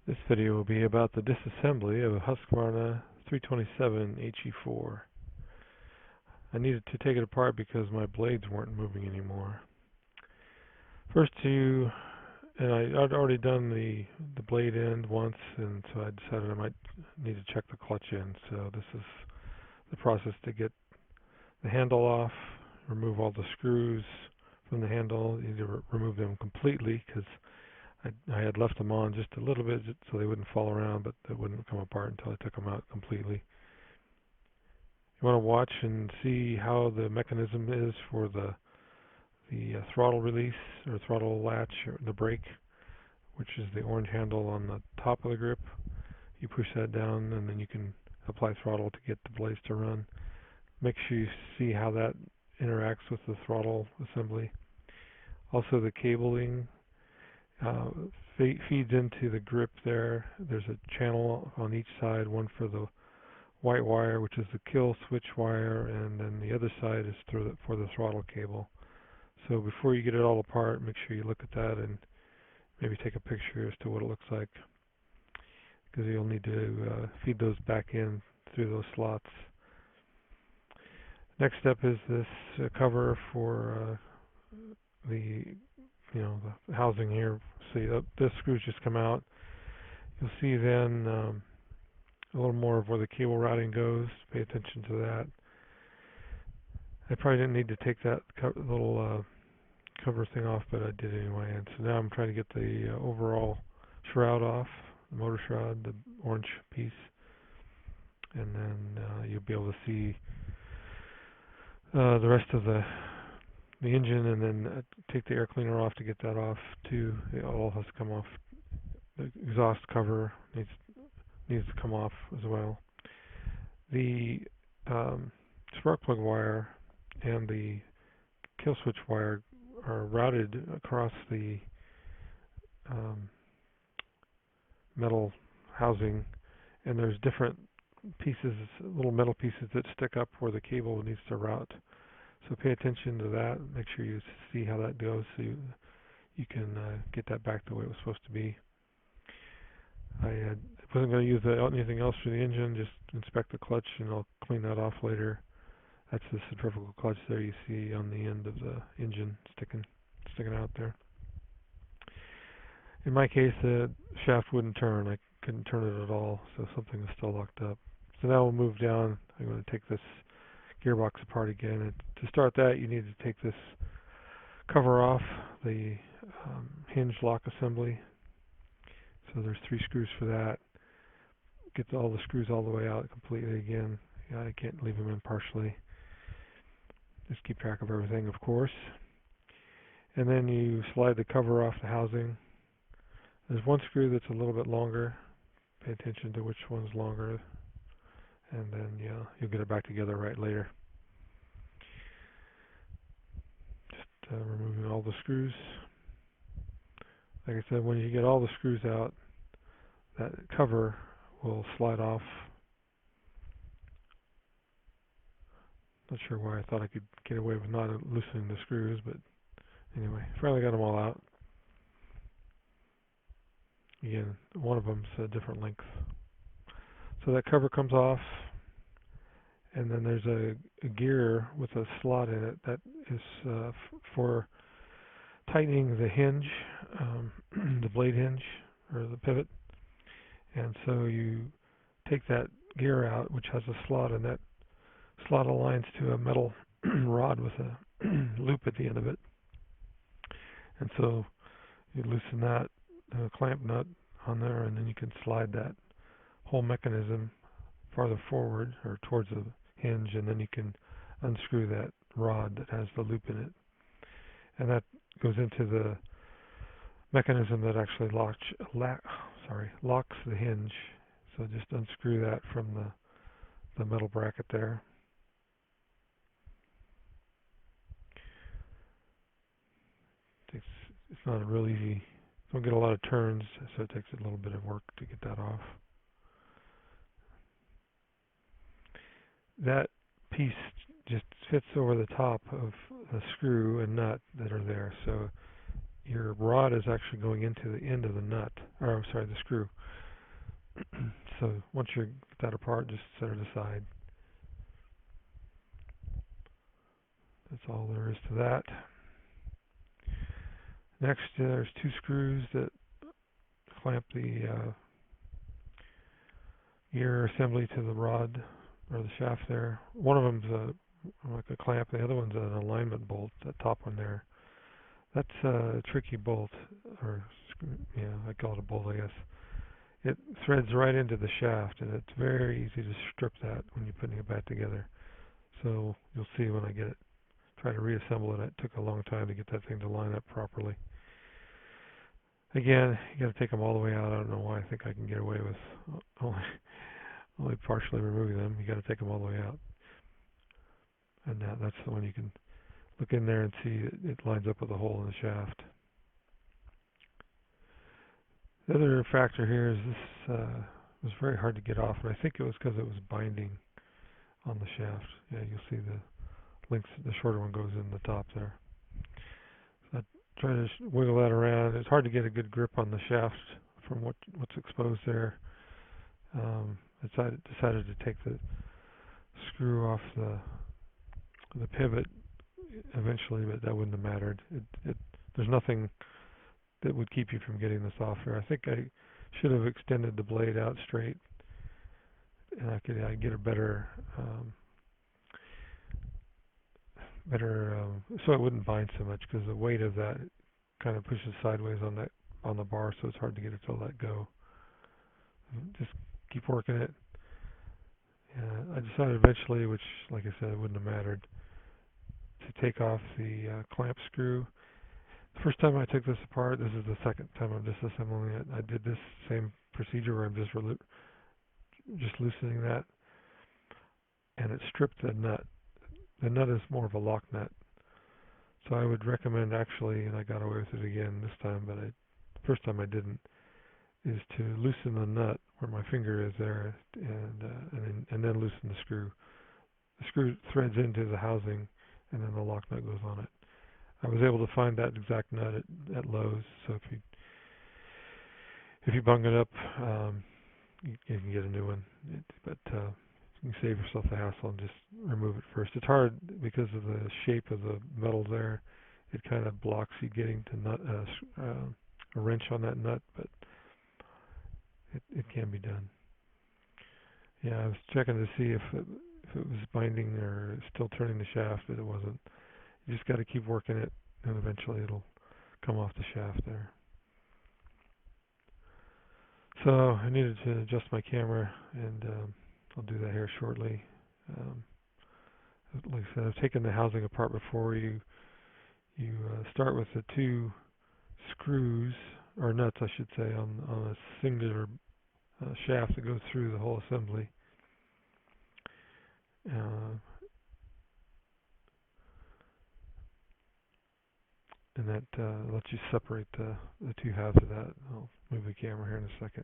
This video will be about the disassembly of a Husqvarna 327 HE4. I needed to take it apart because my blades weren't moving anymore. First I'd already done the blade end once, and so I decided I might need to check the clutch end. So this is the process to get the handle off, remove all the screws from the handle. You need to remove them completely because I had left them on just a little bit so they wouldn't fall around, but they wouldn't come apart until I took them out completely. You want to watch and see how the mechanism is for the throttle release or throttle latch, or the brake, which is the orange handle on the top of the grip. You push that down and then you can apply throttle to get the blades to run. Make sure you see how that interacts with the throttle assembly. Also, the cabling feeds into the grip there. There's a channel on each side, one for the white wire, which is the kill switch wire, and then the other side is for the throttle cable. So before you get it all apart, make sure you look at that and maybe take a picture as to what it looks like, because you'll need to feed those back in through those slots. Next step is this cover for the housing here. See, this screws just come out. You'll see then a little more of where the cable routing goes. Pay attention to that. I probably didn't need to take that little cover thing off, but I did anyway. And so now I'm trying to get the overall shroud off, the motor shroud, the orange piece, and then you'll be able to see the rest of the engine, and then take the air cleaner off to get that off too. It all has to come off. The exhaust cover needs to come off as well. The spark plug wire and the kill switch wire are routed across the metal housing, and there's different pieces, little metal pieces that stick up where the cable needs to route. So pay attention to that. Make sure you see how that goes so you can get that back the way it was supposed to be. I wasn't going to use anything else for the engine, just inspect the clutch, and I'll clean that off later. That's the centrifugal clutch there you see on the end of the engine sticking out there. In my case, the shaft wouldn't turn. I couldn't turn it at all, so something was still locked up. So now we'll move down. I'm going to take this gearbox apart again. And to start that, you need to take this cover off, the hinge lock assembly. So there's 3 screws for that. Get all the screws all the way out completely again. Yeah, I can't leave them in partially. Just keep track of everything, of course. And then you slide the cover off the housing. There's one screw that's a little bit longer. Pay attention to which one's longer, and then you'll get it back together right later. Just removing all the screws. Like I said, when you get all the screws out, that cover will slide off. Not sure why I thought I could get away with not loosening the screws, but anyway, finally got them all out. Again, one of them's a different length. So that cover comes off, and then there's a gear with a slot in it that is for tightening the hinge, the blade hinge, or the pivot. And so you take that gear out, which has a slot, and that slot aligns to a metal rod with a loop at the end of it. And so you loosen that clamp nut on there, and then you can slide that whole mechanism farther forward or towards the hinge, and then you can unscrew that rod that has the loop in it. And that goes into the mechanism that actually locks the hinge. So just unscrew that from the metal bracket there. It's not a real easy, don't get a lot of turns, so it takes a little bit of work to get that off. That piece just fits over the top of the screw and nut that are there. So your rod is actually going into the end of the nut, or I'm sorry, the screw. So once you get that apart, just set it aside. That's all there is to that. Next, there's two screws that clamp the gear assembly to the rod or the shaft there. One of them's like a clamp, the other one's an alignment bolt, that top one there. That's a tricky bolt, or yeah, I call it a bolt, I guess. It threads right into the shaft, and it's very easy to strip that when you're putting it back together. So you'll see when I get it, try to reassemble it. It took a long time to get that thing to line up properly. Again, you got to take them all the way out. I don't know why I think I can get away with only partially removing them. You got to take them all the way out, and that's the one you can look in there and see it lines up with the hole in the shaft. The other factor here is this was very hard to get off, and I think it was because it was binding on the shaft. Yeah, you'll see the links. The shorter one goes in the top there. So I try to wiggle that around. It's hard to get a good grip on the shaft from what's exposed there. Decided to take the screw off the pivot eventually, but that wouldn't have mattered. There's nothing that would keep you from getting this off here. I think I should have extended the blade out straight, and I'd get a better so it wouldn't bind so much, because the weight of that kind of pushes sideways on the bar, so it's hard to get it to let go. Just keep working it. I decided eventually, which, like I said, it wouldn't have mattered, to take off the clamp screw. The first time I took this apart, this is the second time I'm disassembling it. I did this same procedure where I'm just loosening that, and it stripped the nut. The nut is more of a lock nut, so I would recommend, actually, and I got away with it again this time, but the first time I didn't, is to loosen the nut where my finger is there, and then loosen the screw. The screw threads into the housing, and then the lock nut goes on it. I was able to find that exact nut at Lowe's, so if you bung it up, you can get a new one. But you can save yourself the hassle and just remove it first. It's hard because of the shape of the metal there. It kind of blocks you getting to a wrench on that nut, but it can be done. Yeah, I was checking to see if it was binding or still turning the shaft, but it wasn't. You just got to keep working it, and eventually it'll come off the shaft there. So I needed to adjust my camera, and I'll do that here shortly. Like I said, I've taken the housing apart before. You start with the two screws, or nuts I should say, on a singular shaft that goes through the whole assembly. And that lets you separate the two halves of that. I'll move the camera here in a second.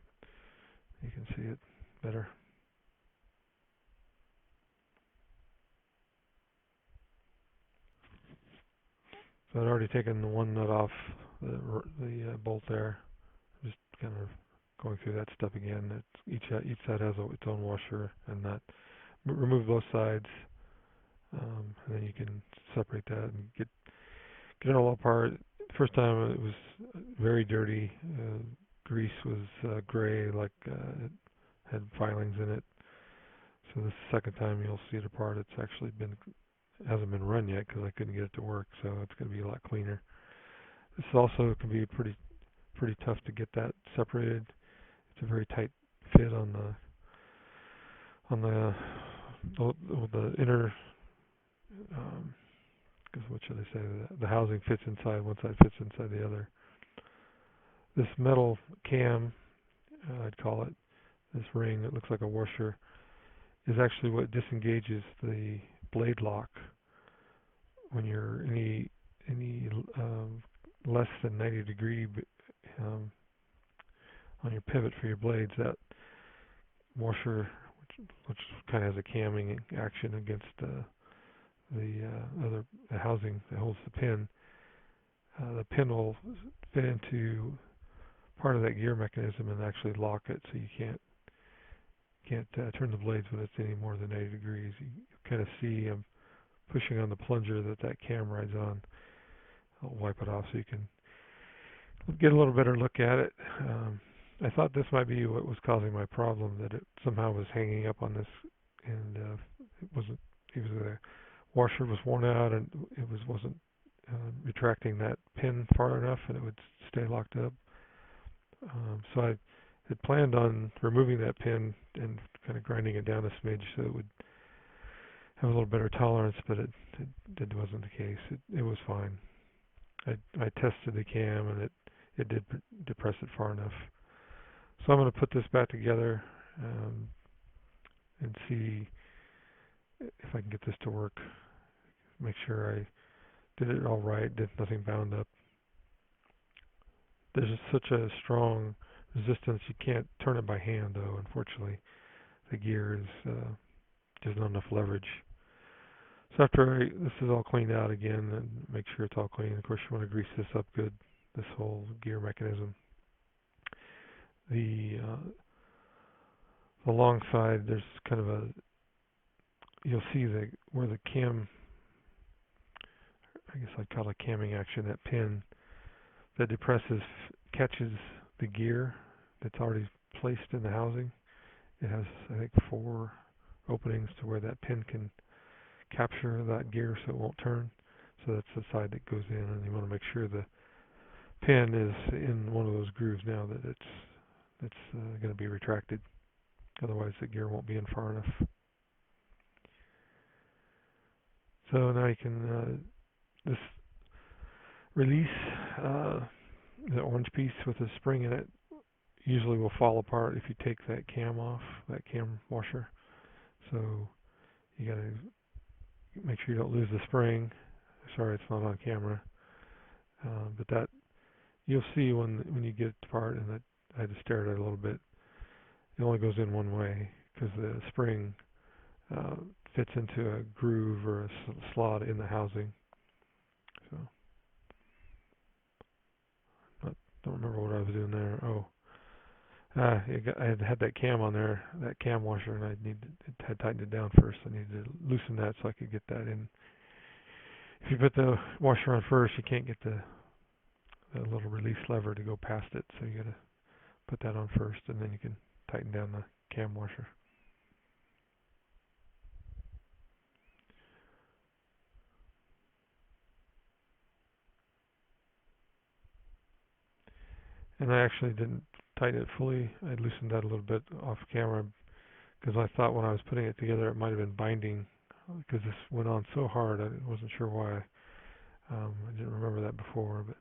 You can see it better. So I'd already taken the one nut off the bolt there. I'm just kind of going through that step again. Each side has its own washer and nut. Remove both sides, and then you can separate that and get it all apart. First time it was very dirty. Grease was gray, like it had filings in it. So this second time you'll see it apart. It's actually hasn't been run yet because I couldn't get it to work, so it's going to be a lot cleaner. This also can be pretty tough to get that separated. It's a very tight fit on the inner. What should I say? The housing fits inside. One side fits inside the other. This metal cam, I'd call it, this ring that looks like a washer, is actually what disengages the blade lock when you're any less than 90 degree on your pivot for your blades. That washer, which kind of has a camming action against the housing that holds the pin will fit into part of that gear mechanism and actually lock it, so you can't can't turn the blades when it's any more than 80 degrees. You kind of see I'm pushing on the plunger that cam rides on. I'll wipe it off so you can get a little better look at it. I thought this might be what was causing my problem, that it somehow was hanging up on this, and it wasn't. The washer was worn out, and it wasn't retracting that pin far enough, and it would stay locked up. So I had planned on removing that pin and kind of grinding it down a smidge so it would have a little better tolerance, but it wasn't the case. It was fine. I tested the cam, and it did depress it far enough. So I'm going to put this back together and see if I can get this to work. Make sure I did it all right, did nothing bound up. There's just such a strong resistance, you can't turn it by hand though, unfortunately. The gear is, there's not enough leverage. So after this is all cleaned out again, and make sure it's all clean. Of course you want to grease this up good, this whole gear mechanism. The long side, there's kind of a, you'll see where the cam, I guess I'd call it camming action, that pin that depresses catches the gear that's already placed in the housing. It has, I think, 4 openings to where that pin can capture that gear so it won't turn. So that's the side that goes in, and you want to make sure the pin is in one of those grooves now, that it's going to be retracted. Otherwise the gear won't be in far enough. So now you can, this release, the orange piece with the spring in it, usually will fall apart if you take that cam off, that cam washer. So you got to make sure you don't lose the spring. Sorry, it's not on camera, but that you'll see when you get it apart, and that I had to stare at it a little bit. It only goes in one way because the spring fits into a groove or a slot in the housing. So I don't remember what I was doing there. Oh, I had that cam on there, that cam washer, and it had tightened it down first. I needed to loosen that so I could get that in. If you put the washer on first, you can't get the little release lever to go past it, so you got to put that on first, and then you can tighten down the cam washer. And I actually didn't tighten it fully. I loosened that a little bit off camera because I thought when I was putting it together it might have been binding, because this went on so hard. I wasn't sure why. I didn't remember that before, but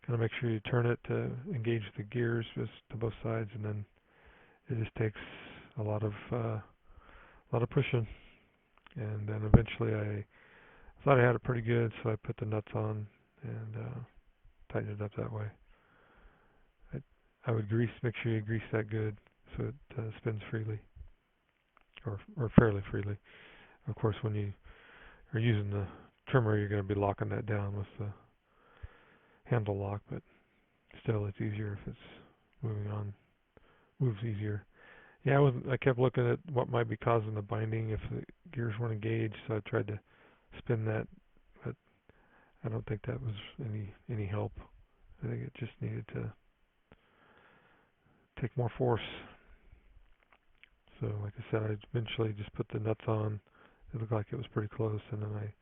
kind of make sure you turn it to engage the gears just to both sides, and then it just takes a lot of pushing. And then eventually I thought I had it pretty good, so I put the nuts on and tightened it up that way. I would make sure you grease that good so it spins freely, or fairly freely. Of course, when you are using the trimmer, you're going to be locking that down with the handle lock, but still it's easier if it's moves easier. Yeah, I kept looking at what might be causing the binding if the gears weren't engaged, so I tried to spin that, but I don't think that was any help. I think it just needed to take more force. So like I said, I eventually just put the nuts on. It looked like it was pretty close, and then I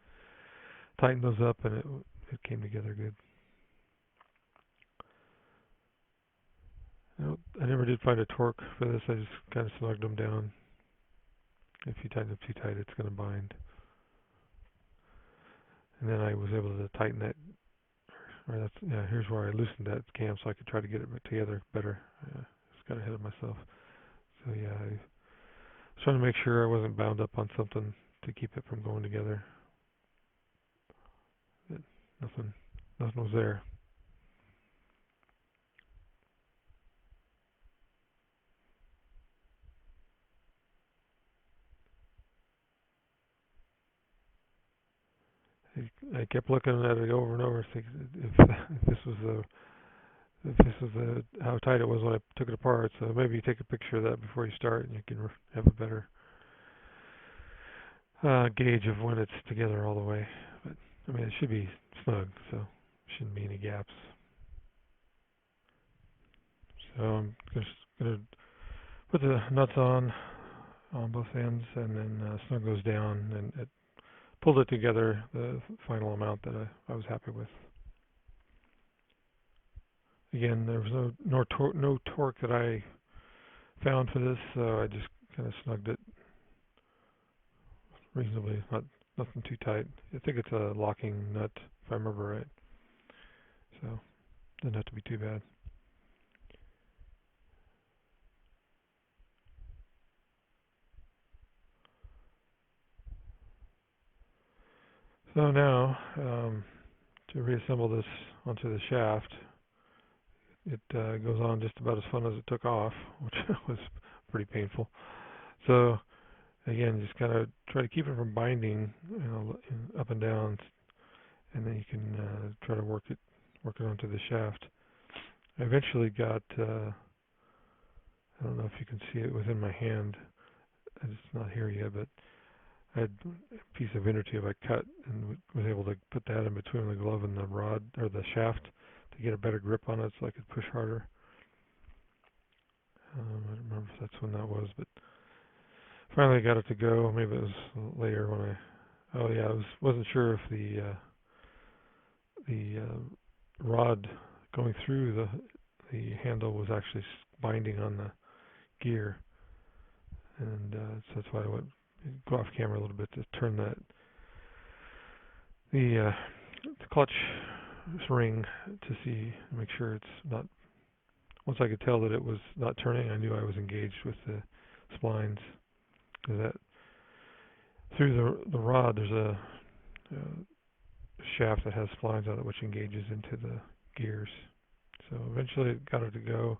tightened those up, and it came together good. I never did find a torque for this. I just kind of snugged them down. If you tighten them too tight, it's going to bind. And then I was able to tighten that. Here's where I loosened that cam so I could try to get it together better. Just got ahead of myself. So yeah, I was trying to make sure I wasn't bound up on something to keep it from going together. But nothing was there. I kept looking at it over and over, thinking if this was if this is how tight it was when I took it apart. So maybe you take a picture of that before you start, and you can have a better gauge of when it's together all the way. But I mean, it should be snug, so shouldn't be any gaps. So I'm just gonna put the nuts on both ends, and then snug those down, and it pulled it together the final amount that I was happy with. Again, there was no torque that I found for this, so I just kind of snugged it reasonably, nothing too tight. I think it's a locking nut, if I remember right. So it doesn't have to be too bad. So now, to reassemble this onto the shaft, it goes on just about as fun as it took off, which was pretty painful. So again, just kind of try to keep it from binding, up and down, and then you can try to work it onto the shaft. I eventually got, I don't know if you can see it within my hand. It's not here yet, but I had a piece of inner tube I cut and was able to put that in between the glove and the rod, or the shaft, to get a better grip on it so I could push harder. I don't remember if that's when that was, but finally I got it to go. Maybe it was later when I wasn't sure if the rod going through the handle was actually binding on the gear, and so that's why I went go off camera a little bit to turn the clutch ring to make sure it's not. Once I could tell that it was not turning, I knew I was engaged with the splines. That through the rod, there's a shaft that has splines on it, which engages into the gears. So eventually, it got it to go.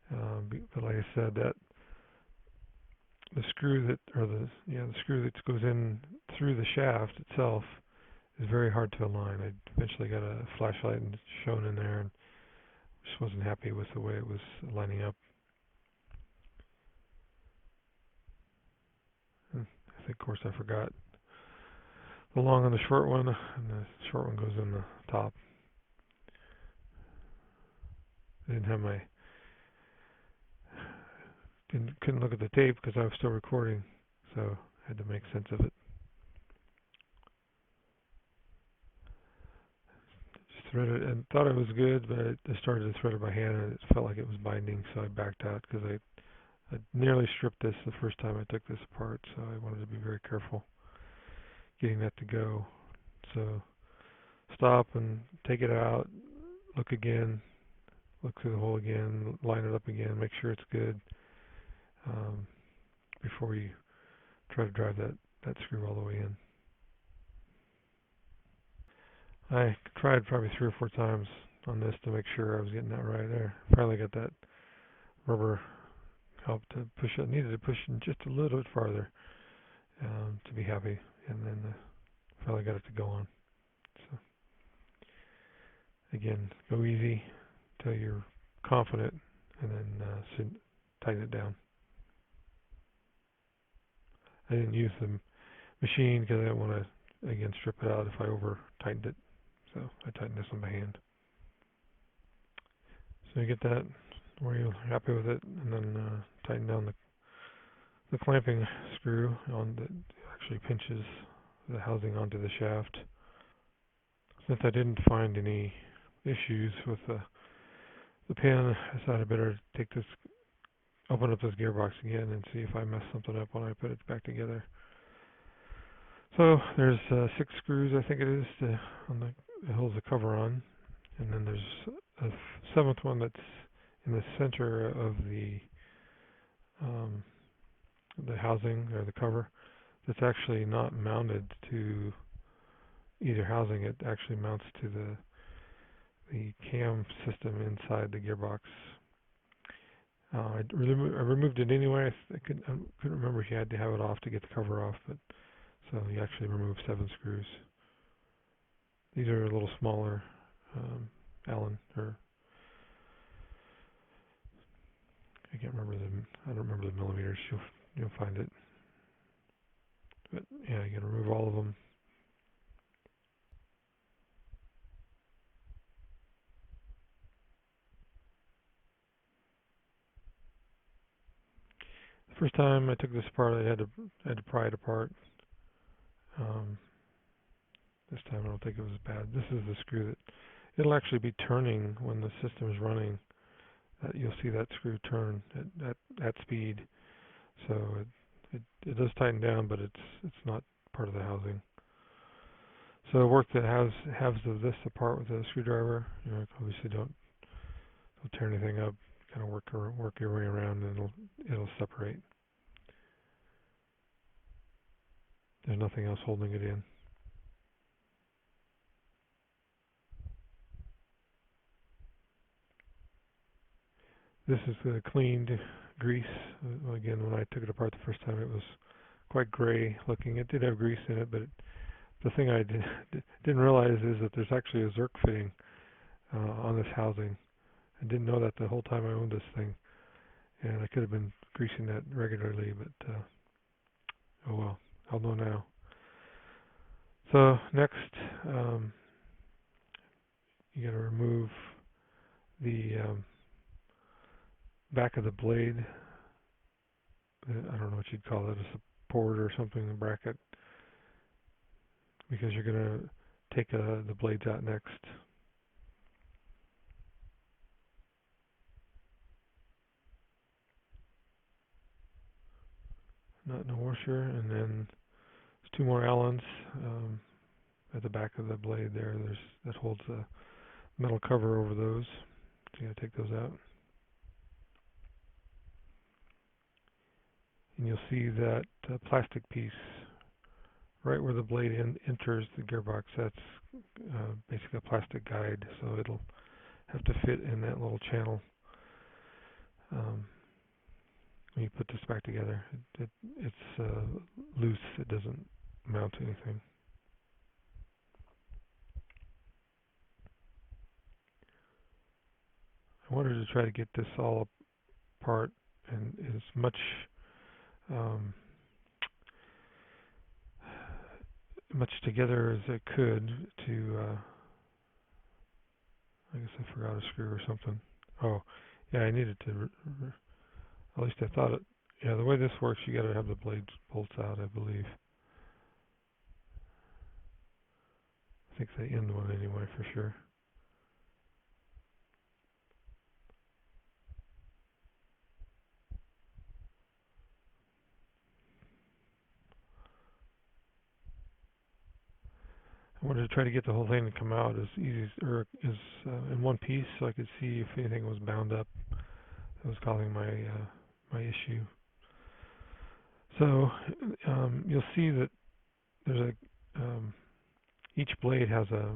But like I said, that the screw that goes in through the shaft itself is very hard to align. I eventually got a flashlight and shone in there, and just wasn't happy with the way it was lining up. And I think, of course, I forgot the long and the short one, and the short one goes in the top. I couldn't look at the tape because I was still recording, so I had to make sense of it. Just threaded and thought it was good, but I started to thread it by hand, and it felt like it was binding, so I backed out because I nearly stripped this the first time I took this apart, so I wanted to be very careful getting that to go. So stop and take it out, look again, look through the hole again, line it up again, make sure it's good before you try to drive that screw all the way in. I tried probably 3 or 4 times on this to make sure I was getting that right there. Finally got that rubber help to push it. Needed to push it just a little bit farther to be happy, and then finally got it to go on. So again, go easy until you're confident, and then tighten it down. I didn't use the machine because I didn't want to, again, strip it out if I over tightened it. So I tightened this on by hand. So you get that where you're happy with it, and then tighten down the clamping screw that actually pinches the housing onto the shaft. Since I didn't find any issues with the pin, I decided I better open up this gearbox again and see if I messed something up when I put it back together. So there's 6 screws, I think it is, that holds the cover on, and then there's a 7th one that's in the center of the housing or the cover. That's actually not mounted to either housing. It actually mounts to the cam system inside the gearbox. I removed it anyway. I couldn't remember if you had to have it off to get the cover off, but so you actually remove 7 screws. These are a little smaller Allen or I can't remember I don't remember the millimeters. You'll find it. But yeah, you gotta remove all of them. The first time I took this apart, I had to pry it apart. Um, this time I don't think it was bad. This is the screw that it'll actually be turning when the system is running. You'll see that screw turn at speed. So it does tighten down, but it's not part of the housing. So work that has halves of this apart with a screwdriver. You know, obviously don't tear anything up. Kind of work your way around, and it'll separate. There's nothing else holding it in. This is the cleaned grease. Again, when I took it apart the first time, it was quite gray looking. It did have grease in it, but the thing I didn't realize is that there's actually a Zerk fitting on this housing. I didn't know that the whole time I owned this thing, and I could have been greasing that regularly, but oh well, I'll know now. So next, you got to remove the back of the blade. I don't know what you'd call it, a support or something, a bracket, because you're going to take the blades out next. Nut and a washer, and then there's two more Allens at the back of the blade there. That holds a metal cover over those. So you got to take those out. And you'll see that plastic piece right where the blade enters the gearbox. That's basically a plastic guide, so it'll have to fit in that little channel when you put this back together. It's loose. It doesn't mount to anything. I wanted to try to get this all apart and as much much together as I could to I guess I forgot a screw or something. Oh, yeah, I needed to, at least I thought it. Yeah, the way this works, you got to have the blades bolts out, I believe. I think they end one anyway, for sure. I wanted to try to get the whole thing to come out as easy as in one piece, so I could see if anything was bound up that was causing my my issue. So you'll see that there's each blade has a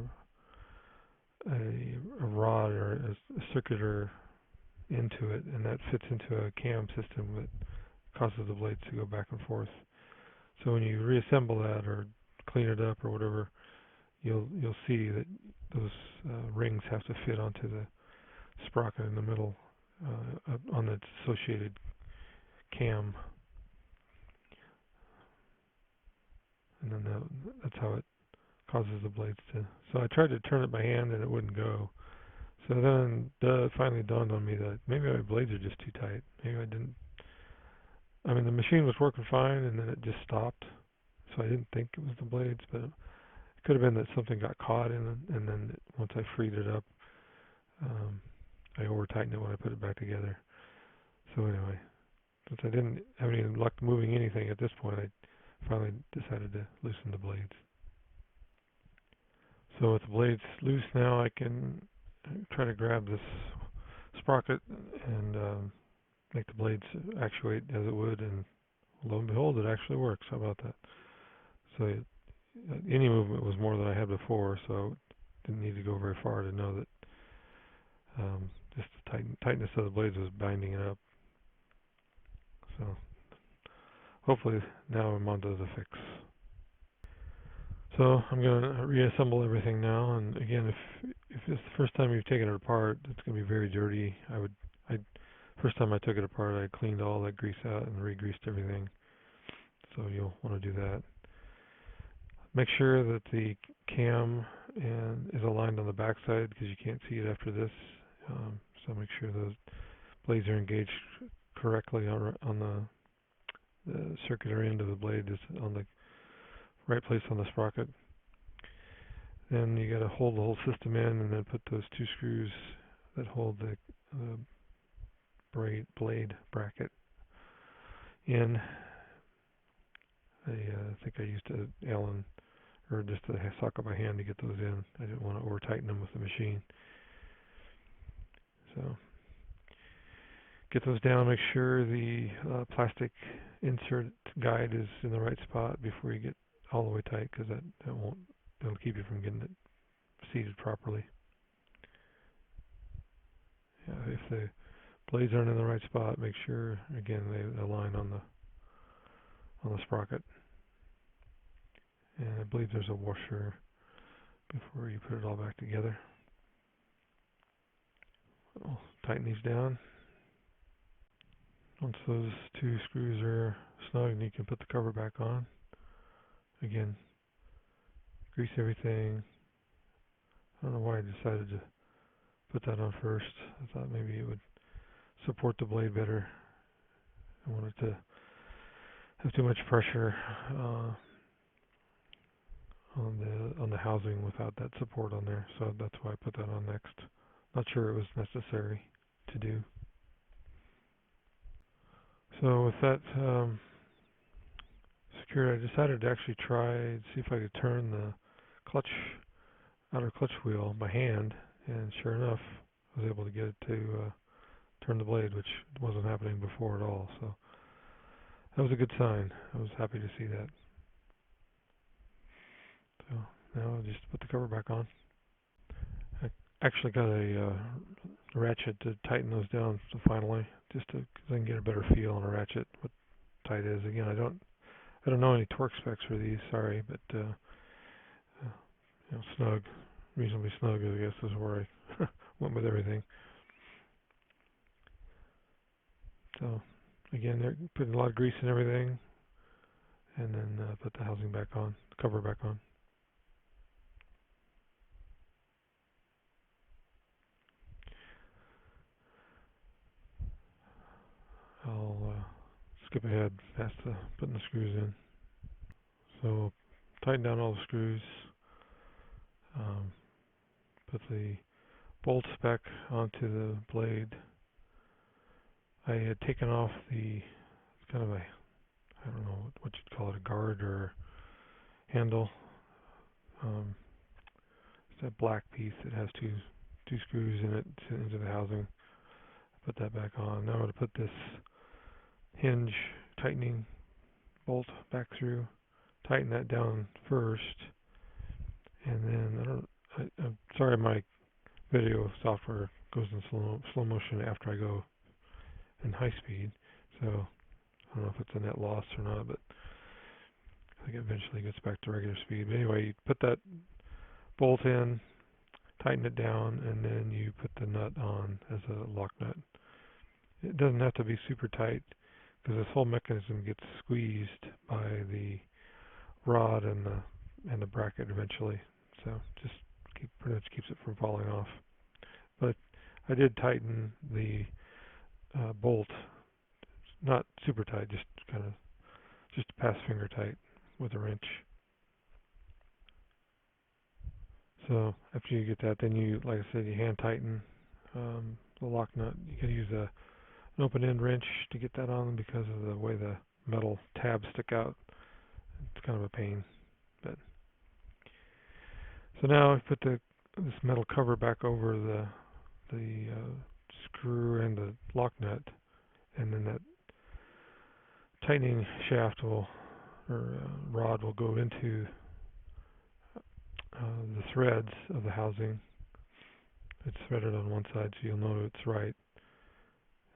rod or a circular into it, and that fits into a cam system that causes the blades to go back and forth. So when you reassemble that or clean it up or whatever, you'll see that those rings have to fit onto the sprocket in the middle on its associated cam, and then that's how it causes the blades to. So I tried to turn it by hand and it wouldn't go. So then it finally dawned on me that maybe my blades are just too tight. Maybe I didn't. I mean, the machine was working fine, and then it just stopped. So I didn't think it was the blades, but it could have been that something got caught in it, and then once I freed it up, I over-tightened it when I put it back together. So anyway, since I didn't have any luck moving anything at this point, I finally decided to loosen the blades. So with the blades loose now, I can try to grab this sprocket and make the blades actuate as it would, and lo and behold, it actually works. How about that? So any movement was more than I had before, so didn't need to go very far to know that just the tightness of the blades was binding it up. So hopefully now I'm onto the fix. So I'm going to reassemble everything now, and again, if it's the first time you've taken it apart, it's going to be very dirty. I'd first time I took it apart, I cleaned all that grease out and re-greased everything. So you'll want to do that. Make sure that the cam is aligned on the back side because you can't see it after this. So make sure those blades are engaged correctly on the circular end of the blade is on the right place on the sprocket. Then you got to hold the whole system in and then put those two screws that hold the blade bracket in. I think I used an Allen or just a socket by hand to get those in. I didn't want to over tighten them with the machine. So get those down. Make sure the plastic insert guide is in the right spot before you get all the way tight, because that'll keep you from getting it seated properly. Yeah, if the blades aren't in the right spot, make sure again they align on the sprocket. And I believe there's a washer before you put it all back together. I'll tighten these down. Once those two screws are snug, you can put the cover back on. Again, grease everything. I don't know why I decided to put that on first. I thought maybe it would support the blade better. I wanted to have too much pressure on the housing without that support on there, so that's why I put that on next. Not sure it was necessary to do. So with that secured, I decided to actually try and see if I could turn the outer clutch wheel by hand, and sure enough, I was able to get it to turn the blade, which wasn't happening before at all. So that was a good sign. I was happy to see that. So now I'll just put the cover back on. I actually got a ratchet to tighten those down finally, just to cause I can get a better feel on a ratchet what tight is. Again, I don't know any torque specs for these. Sorry, but snug, reasonably snug, I guess is where I went with everything. So again, they're putting a lot of grease in everything, and then put the housing back on, the cover back on. I'll skip ahead past putting the screws in. So tighten down all the screws. Put the bolts back onto the blade. I had taken off the kind of I don't know what you'd call it, a guard or handle. It's that black piece that has two screws in it into the housing. Put that back on. Now I'm going to put this hinge tightening bolt back through. Tighten that down first, and then I'm sorry, my video software goes in slow motion after I go in high speed, so I don't know if it's a net loss or not, but I think it eventually gets back to regular speed. But anyway, you put that bolt in, tighten it down, and then you put the nut on as a lock nut. It doesn't have to be super tight, because this whole mechanism gets squeezed by the rod and the bracket eventually. So just pretty much keeps it from falling off. But I did tighten the bolt, not super tight, just pass finger tight with a wrench. So after you get that, then you, like I said, you hand tighten the lock nut. You can use an open end wrench to get that on because of the way the metal tabs stick out. It's kind of a pain. But so now I put this metal cover back over the screw and the lock nut, and then that tightening shaft rod will go into the threads of the housing. It's threaded on one side, so you'll know it's right,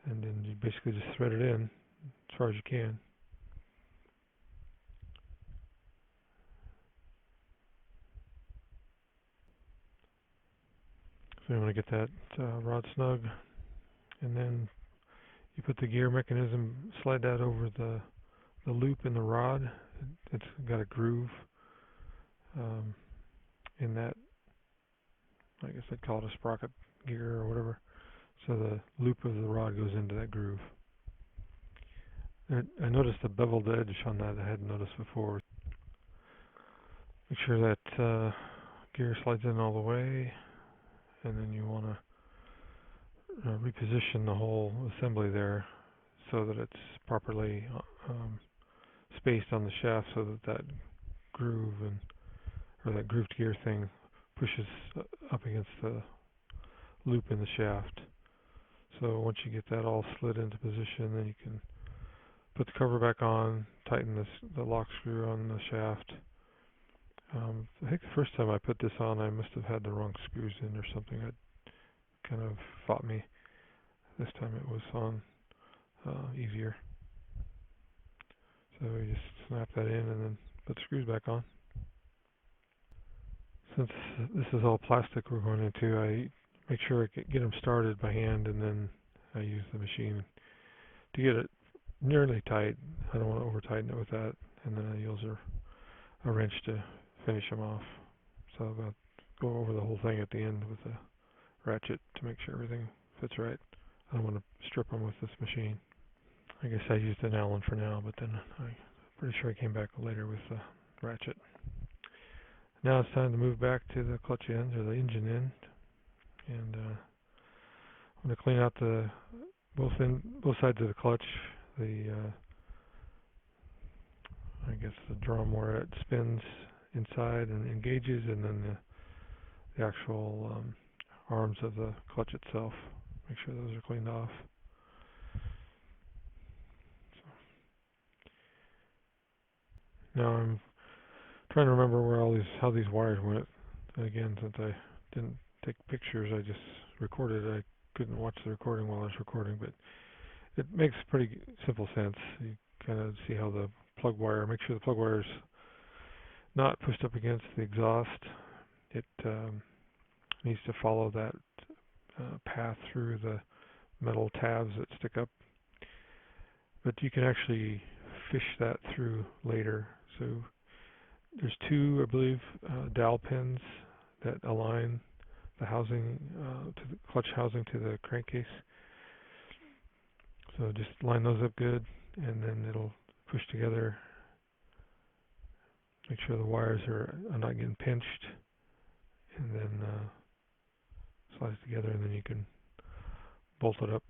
and then you basically just thread it in as far as you can. So you want to get that rod snug, and then You put the gear mechanism, slide that over the loop in the rod. It's got a groove in that. I guess I'd call it a sprocket gear or whatever. So the loop of the rod goes into that groove. I noticed a beveled edge on that I hadn't noticed before. Make sure that gear slides in all the way, and then you want to reposition the whole assembly there so that it's properly spaced on the shaft, so that that groove or that grooved gear thing pushes up against the loop in the shaft. So once you get that all slid into position, then you can put the cover back on, tighten the lock screw on the shaft. I think the first time I put this on, I must have had the wrong screws in or something. It kind of fought me. This time it was on easier. So you just snap that in and then put the screws back on. Since this is all plastic we're going into, I make sure I get them started by hand, and then I use the machine to get it nearly tight. I don't want to over tighten it with that, and then I use a wrench to finish them off. So I'll go over the whole thing at the end with a ratchet to make sure everything fits right. I don't want to strip them with this machine. I guess I used an Allen for now, but then I'm pretty sure I came back later with a ratchet. Now it's time to move back to the clutch end, or the engine end, and I'm going to clean out both sides of the clutch. I guess the drum where it spins inside and engages, and then the actual arms of the clutch itself. Make sure those are cleaned off. Now I'm trying to remember how these wires went. Again, since I didn't take pictures, I just recorded. I couldn't watch the recording while I was recording, but it makes pretty simple sense. You kind of see how the plug wire, make sure the plug wire is not pushed up against the exhaust. It needs to follow that path through the metal tabs that stick up. But you can actually fish that through later. So there's two, I believe, dowel pins that align the housing, to the clutch housing to the crankcase. So just line those up good, and then it'll push together. Make sure the wires are not getting pinched, and then slides together, and then you can bolt it up.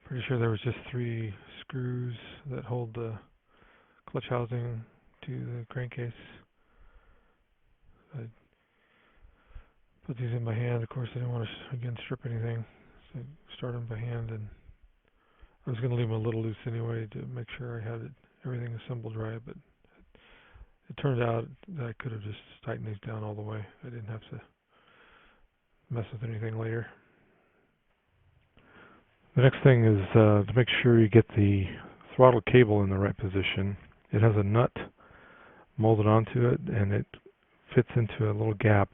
Pretty sure there was just 3 screws that hold the clutch housing to the crankcase. I put these in by hand. Of course, I didn't want to again strip anything, so I start them by hand, and I was going to leave them a little loose anyway to make sure I had everything assembled right, but it turned out that I could have just tightened these down all the way. I didn't have to mess with anything later. The next thing is to make sure you get the throttle cable in the right position. It has a nut molded onto it, and it fits into a little gap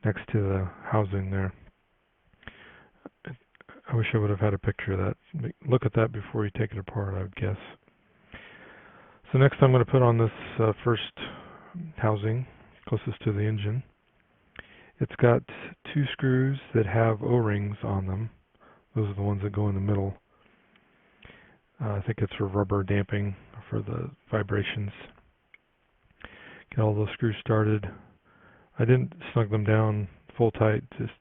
next to the housing there. I wish I would have had a picture of that. Look at that before you take it apart, I would guess. So next I'm going to put on this first housing closest to the engine. It's got 2 screws that have O-rings on them. Those are the ones that go in the middle. I think it's for rubber damping for the vibrations. Get all those screws started. I didn't snug them down full tight, just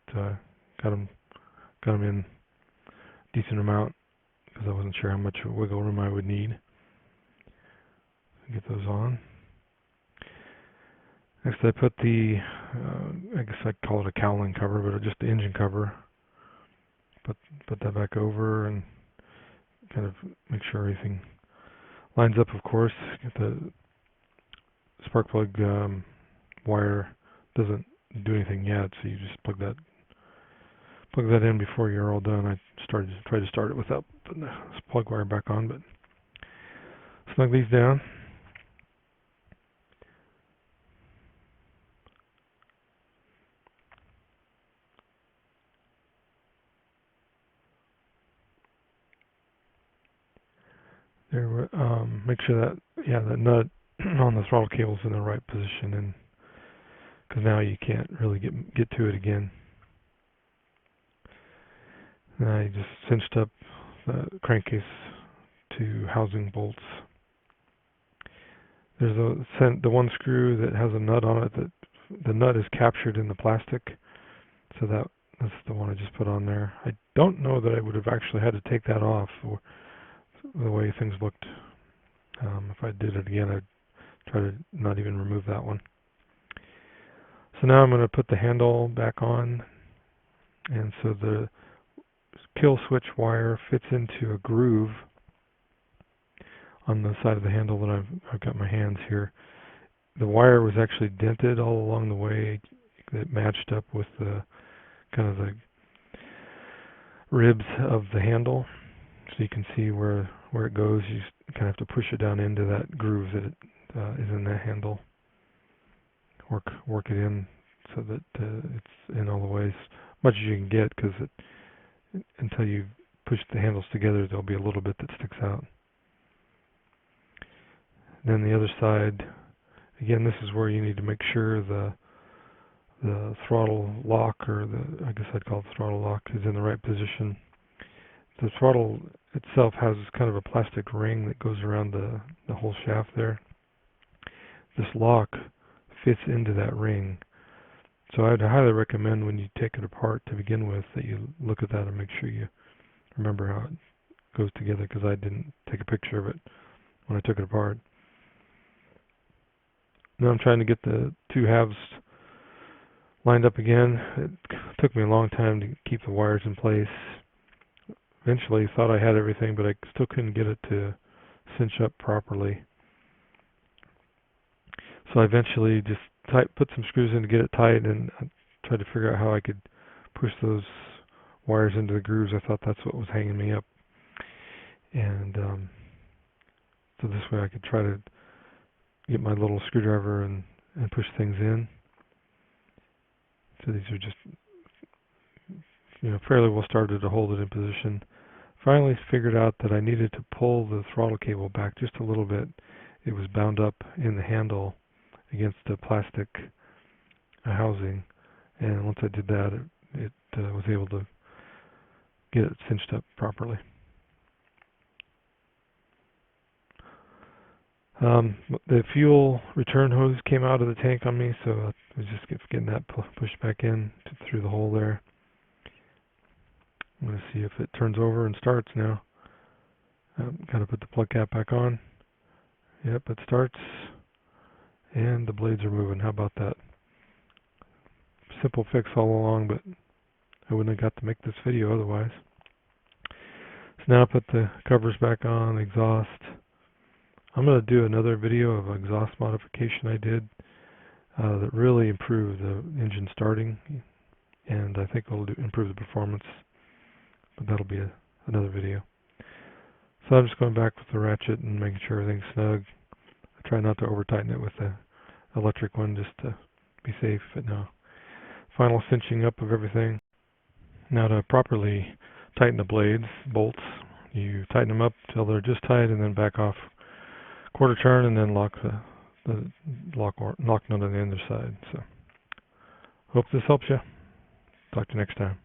got them in decent amount because I wasn't sure how much wiggle room I would need. Get those on. Next I put the, I guess I'd call it a cowling cover, but just the engine cover. Put that back over and kind of make sure everything lines up, of course. Get the spark plug wire doesn't do anything yet, so you just plug that in before you're all done. I tried to start it without putting the plug wire back on, but snug these down. There, make sure that, yeah, the nut on the throttle cable is in the right position, and because now you can't really get to it again. And I just cinched up the crankcase to housing bolts. There's the one screw that has a nut on it that the nut is captured in the plastic, so that's the one I just put on there. I don't know that I would have actually had to take that off, or the way things looked. If I did it again, I'd try to not even remove that one. So now I'm going to put the handle back on, and so the kill switch wire fits into a groove on the side of the handle that I've got my hands here. The wire was actually dented all along the way. It matched up with the kind of the ribs of the handle, so you can see where it goes. You kind of have to push it down into that groove that is in that handle. Work it in so that it's in all the ways, much as you can get, because until you push the handles together, there'll be a little bit that sticks out. Then the other side, again, this is where you need to make sure the throttle lock, or I guess I'd call it the throttle lock, is in the right position. The throttle itself has kind of a plastic ring that goes around the whole shaft there. This lock fits into that ring. So I'd highly recommend, when you take it apart to begin with, that you look at that and make sure you remember how it goes together, because I didn't take a picture of it when I took it apart. Now I'm trying to get the two halves lined up again. It took me a long time to keep the wires in place. Eventually thought I had everything, but I still couldn't get it to cinch up properly. So I eventually just put some screws in to get it tight, and I tried to figure out how I could push those wires into the grooves. I thought that's what was hanging me up. And so this way I could try to get my little screwdriver and push things in. So these are just, fairly well started to hold it in position. Finally figured out that I needed to pull the throttle cable back just a little bit. It was bound up in the handle against the plastic housing, and once I did that, it was able to get it cinched up properly. The fuel return hose came out of the tank on me, so I was just getting that pushed back in through the hole there. I'm going to see if it turns over and starts now. Got to put the plug cap back on. Yep, it starts, and the blades are moving. How about that? Simple fix all along, but I wouldn't have got to make this video otherwise. So now I put the covers back on, exhaust. I'm going to do another video of exhaust modification I did that really improved the engine starting, and I think it'll improve the performance, but that'll be another video. So I'm just going back with the ratchet and making sure everything's snug. I try not to over tighten it with the electric one, just to be safe. But now, final cinching up of everything. Now, to properly tighten the blades, bolts, you tighten them up till they're just tight, and then back off quarter turn, and then lock the lock nut on the other side. So, hope this helps you. Talk to you next time.